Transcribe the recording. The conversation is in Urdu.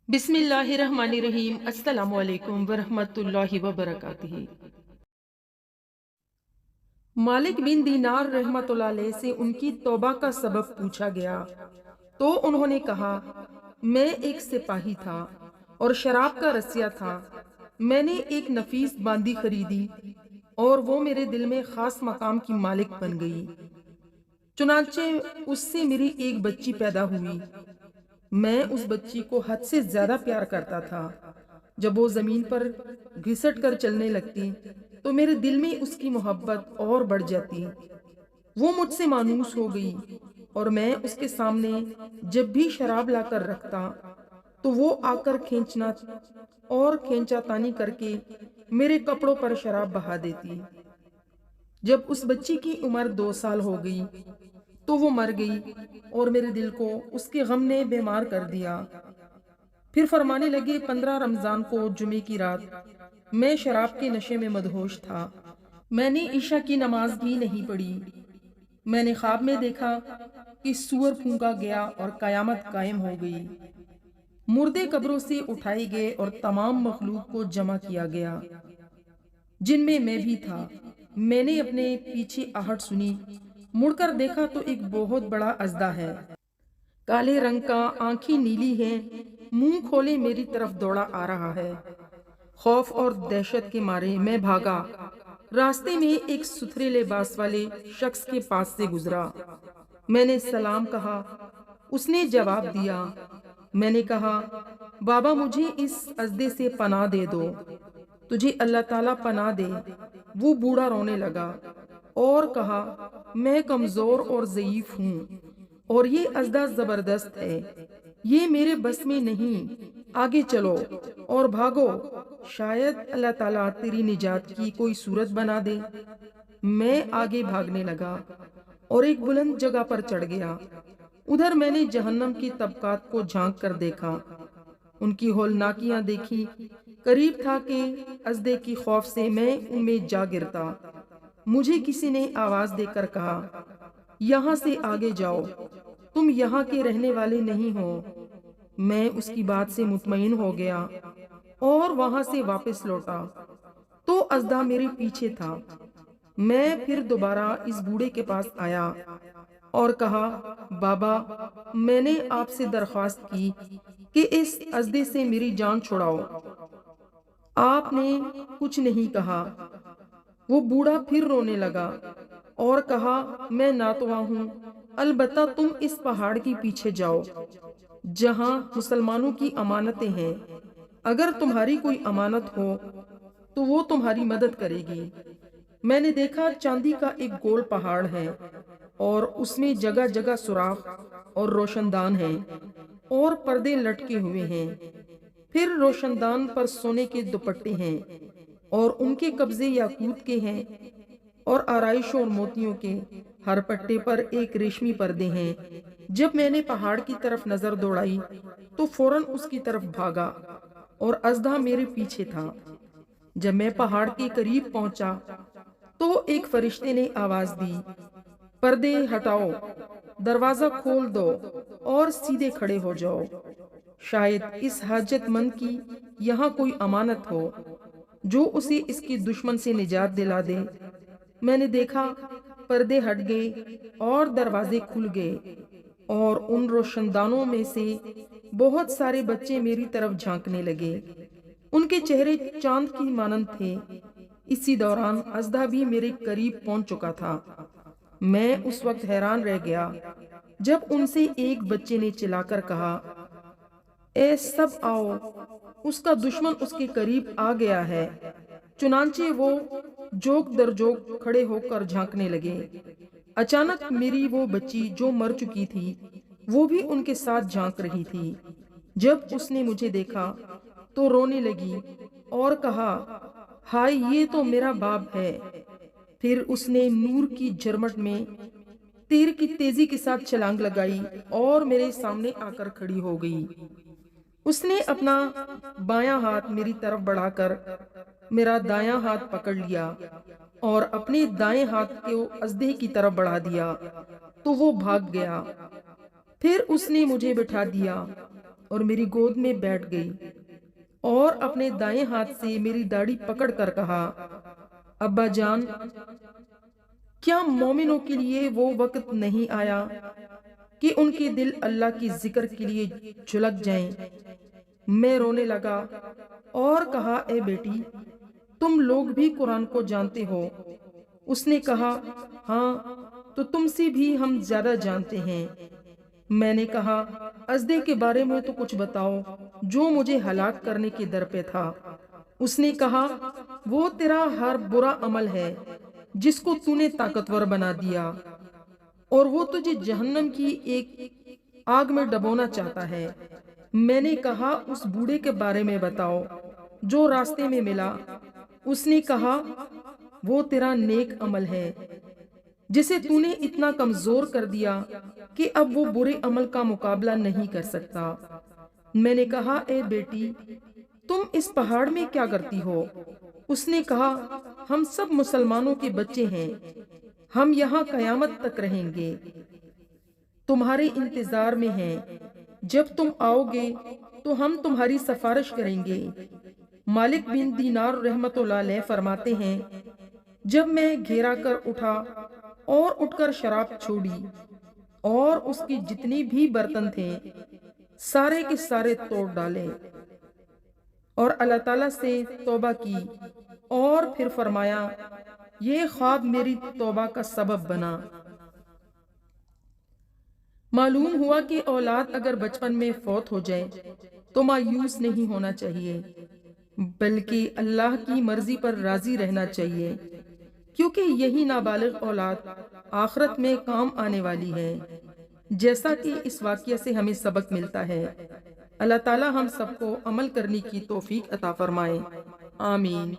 بسم اللہ الرحمن الرحیم۔ السلام علیکم ورحمۃ اللہ وبرکاتہ۔ مالک بن دینار رحمۃ اللہ علیہ سے ان کی توبہ کا سبب پوچھا گیا تو انہوں نے کہا، میں ایک سپاہی تھا اور شراب کا رسیہ تھا۔ میں نے ایک نفیس باندی خریدی اور وہ میرے دل میں خاص مقام کی مالک بن گئی۔ چنانچہ اس سے میری ایک بچی پیدا ہوئی۔ میں اس بچی کو حد سے زیادہ پیار کرتا تھا۔ جب وہ زمین پر گھسٹ کر چلنے لگتی تو میرے دل میں اس کی محبت اور بڑھ جاتی۔ وہ مجھ سے مانوس ہو گئی اور میں اس کے سامنے جب بھی شراب لا کر رکھتا تو وہ آ کر کھینچنا اور کھینچا تانی کر کے میرے کپڑوں پر شراب بہا دیتی۔ جب اس بچی کی عمر 2 سال ہو گئی تو وہ مر گئی اور میرے دل کو اس کے غم نے بیمار کر دیا۔ پھر فرمانے لگے، 15 رمضان کو جمعے کی رات میں شراب کے نشے میں مدہوش تھا۔ میں نے عشاء کی نماز بھی نہیں پڑھی۔ میں نے خواب میں دیکھا کہ سور پھونکا گیا اور قیامت قائم ہو گئی۔ مردے قبروں سے اٹھائے گئے اور تمام مخلوق کو جمع کیا گیا، جن میں بھی تھا۔ میں نے اپنے پیچھے آہٹ سنی، مڑ کر دیکھا تو ایک بہت بڑا اژدہا ہے، کالے رنگ کا، آنکھیں نیلی ہیں، منہ کھولے میری طرف دوڑا آ رہا ہے۔ خوف اور دہشت کے مارے میں بھاگا۔ راستے میں ایک ستھرے لباس والے شخص کے پاس سے گزرا۔ میں نے سلام کہا، اس نے جواب دیا۔ میں نے کہا، بابا مجھے اس اژدہے سے پناہ دے دو، تجھے اللہ تعالیٰ پناہ دے۔ وہ بوڑھا رونے لگا اور کہا، میں کمزور اور ضعیف ہوں اور یہ اژدہا زبردست ہے، یہ میرے بس میں نہیں، آگے چلو اور بھاگو، شاید اللہ تعالیٰ تیری نجات کی کوئی صورت بنا دے۔ میں آگے بھاگنے لگا اور ایک بلند جگہ پر چڑھ گیا۔ ادھر میں نے جہنم کی طبقات کو جھانک کر دیکھا، ان کی ہولناکیاں دیکھی۔ قریب تھا کہ اژدہے کی خوف سے میں ان میں جا گرتا۔ مجھے کسی نے آواز دے کر کہا، یہاں سے آگے جاؤ، تم یہاں کے رہنے والے نہیں ہو۔ میں اس کی بات سے مطمئن ہو گیا اور وہاں سے واپس لوٹا تو اژدہا میرے پیچھے تھا۔ میں پھر دوبارہ اس بوڑھے کے پاس آیا اور کہا، بابا میں نے آپ سے درخواست کی کہ اس اژدہے سے میری جان چھڑاؤ، آپ نے کچھ نہیں کہا۔ وہ بوڑھا پھر رونے لگا اور کہا، میں ناتواں ہوں، البتہ تم اس پہاڑ کے پیچھے جاؤ جہاں مسلمانوں کی امانتیں ہیں، اگر تمہاری کوئی امانت ہو تو وہ تمہاری مدد کرے گی۔ میں نے دیکھا چاندی کا ایک گول پہاڑ ہے اور اس میں جگہ جگہ سوراخ اور روشن دان ہیں اور پردے لٹکے ہوئے ہیں۔ پھر روشن دان پر سونے کے دوپٹے ہیں اور ان کے قبضے یاقوت کے ہیں اور آرائش اور موتیوں کے۔ ہر پٹے پر ایک ریشمی پردے ہیں۔ جب میں نے پہاڑ کی طرف نظر دوڑائی تو فوراً اس کی طرف بھاگا اور اژدہا میرے پیچھے تھا۔ جب میں پہاڑ کے قریب پہنچا تو ایک فرشتے نے آواز دی، پردے ہٹاؤ، دروازہ کھول دو اور سیدھے کھڑے ہو جاؤ، شاید اس حاجت مند کی یہاں کوئی امانت ہو جو اسے اس کے دشمن سے نجات دلا دے۔ میں نے دیکھا پردے ہٹ گئے اور دروازے کھل گئے اور ان روشن دانوں میں سے بہت سارے بچے میری طرف جھانکنے لگے، ان کے چہرے چاند کی مانند تھے۔ اسی دوران اژدہا بھی میرے قریب پہنچ چکا تھا۔ میں اس وقت حیران رہ گیا جب ان سے ایک بچے نے چلا کر کہا، اے سب آؤ، اس کا دشمن اس کے قریب آ گیا ہے۔ چنانچہ وہ جوک در جوک کھڑے ہو کر جھانکنے لگے۔ اچانک میری وہ بچی جو مر چکی تھی وہ بھی ان کے ساتھ جھانک رہی تھی۔ جب اس نے مجھے دیکھا تو رونے لگی اور کہا، ہائے یہ تو میرا باپ ہے۔ پھر اس نے نور کی جھرمٹ میں تیر کی تیزی کے ساتھ چھلانگ لگائی اور میرے سامنے آ کر کھڑی ہو گئی۔ اس نے اپنا بایاں ہاتھ میری طرف بڑھا کر میرا دایاں ہاتھ پکڑ لیا اور اپنے دائیں ہاتھ کو اژدہے کی طرف بڑھا دیا تو وہ بھاگ گیا۔ پھر اس نے مجھے بٹھا دیا اور میری گود میں بیٹھ گئی اور اپنے دائیں ہاتھ سے میری داڑھی پکڑ کر کہا، ابا جان، کیا مومنوں کے لیے وہ وقت نہیں آیا کہ ان کے دل اللہ کی ذکر کے لیے جھلک جائیں؟ میں رونے لگا اور کہا، اے بیٹی، تم لوگ بھی قرآن کو جانتے ہو؟ اس نے کہا، ہاں، تو تم سے بھی ہم زیادہ جانتے ہیں۔ میں نے کہا، ازدے کے بارے میں تو کچھ بتاؤ جو مجھے ہلاک کرنے کے در پہ تھا۔ اس نے کہا، وہ تیرا ہر برا عمل ہے جس کو تو نے طاقتور بنا دیا، اور وہ تجھے جہنم کی ایک آگ میں ڈبونا چاہتا ہے۔ میں نے کہا، اس بوڑھے کے بارے میں بتاؤ جو راستے میں ملا۔ اس نے کہا، وہ تیرا نیک عمل ہے جسے تو نے اتنا کمزور کر دیا کہ اب وہ برے عمل کا مقابلہ نہیں کر سکتا۔ میں نے کہا، اے بیٹی، تم اس پہاڑ میں کیا کرتی ہو؟ اس نے کہا، ہم سب مسلمانوں کے بچے ہیں، ہم یہاں قیامت تک رہیں گے، تمہارے انتظار میں ہیں۔ جب تم آؤ گے تو ہم تمہاری سفارش کریں گے۔ مالک بن دینار رحمت اللہ علیہ فرماتے ہیں، جب میں گھیرا کر اٹھا اور اٹھ کر شراب چھوڑی اور اس کے جتنے بھی برتن تھے سارے کے سارے توڑ ڈالے اور اللہ تعالیٰ سے توبہ کی، اور پھر فرمایا، یہ خواب میری توبہ کا سبب بنا۔ معلوم ہوا کہ اولاد اگر بچپن میں فوت ہو جائے تو مایوس نہیں ہونا چاہیے، بلکہ اللہ کی مرضی پر راضی رہنا چاہیے، کیونکہ یہی نابالغ اولاد آخرت میں کام آنے والی ہے، جیسا کہ اس واقعہ سے ہمیں سبق ملتا ہے۔ اللہ تعالی ہم سب کو عمل کرنے کی توفیق عطا فرمائے، آمین۔